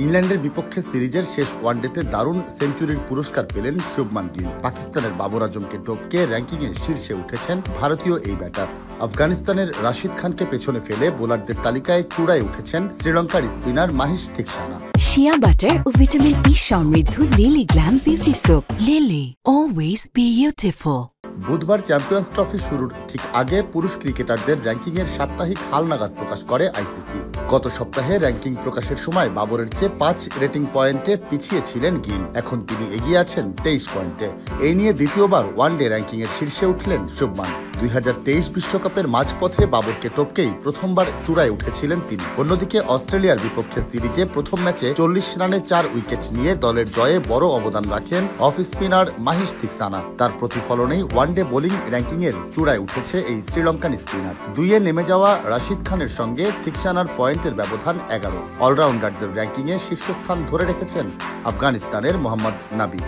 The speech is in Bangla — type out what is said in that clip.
ইংল্যান্ডের বিপক্ষে সিরিজের শেষ ওয়ানডেতে দারুণ সেঞ্চুরির পুরস্কার পেলেন শুভমান গিল। পাকিস্তানের বাবর আজমকে টপকে র্যাঙ্কিংয়ে শীর্ষে উঠেছেন ভারতীয় এই ব্যাটার। আফগানিস্তানের রাশিদ খানকে পেছনে ফেলে বোলারদের তালিকায় চূড়ায় উঠেছেন শ্রীলঙ্কার spinner Maheesh Theekshana. Shea butter ও ভিটামিন ই সমৃদ্ধ Lily glam beauty soap. Lily, always beautiful. বুধবার চ্যাম্পিয়ন্স ট্রফি শুরুর ঠিক আগে পুরুষ ক্রিকেটারদের র্যাঙ্কিংয়ের সাপ্তাহিক হালনাগাদ প্রকাশ করে আইসিসি। গত সপ্তাহে র্যাঙ্কিং প্রকাশের সময় বাবরের চেয়ে 5 রেটিং পয়েন্টে পিছিয়ে ছিলেন গিল। এখন তিনি এগিয়ে আছেন 23 পয়েন্টে। এই নিয়ে দ্বিতীয়বার ওয়ানডে র্যাঙ্কিংয়ের শীর্ষে উঠলেন শুভমান। 2023 বিশ্বকাপের মাঝপথে বাবরকে টপকেই প্রথমবার চূড়ায় উঠেছিলেন তিনি। অন্যদিকে অস্ট্রেলিয়ার বিপক্ষে সিরিজে প্রথম ম্যাচে 40 রানে 4 উইকেট নিয়ে দলের জয়ে বড় অবদান রাখেন অফ স্পিনার মাহিশ থিকসানা। তার প্রতিফলনেই ওয়ানডে বোলিং র্যাঙ্কিংয়ের চূড়ায় উঠেছে এই শ্রীলঙ্কান স্পিনার। 2-এ নেমে যাওয়া রাশিদ খানের সঙ্গে থিকসানার পয়েন্টের ব্যবধান 11। অলরাউন্ডারদের র্যাঙ্কিংয়ে শীর্ষস্থান ধরে রেখেছেন আফগানিস্তানের মোহাম্মদ নাবি।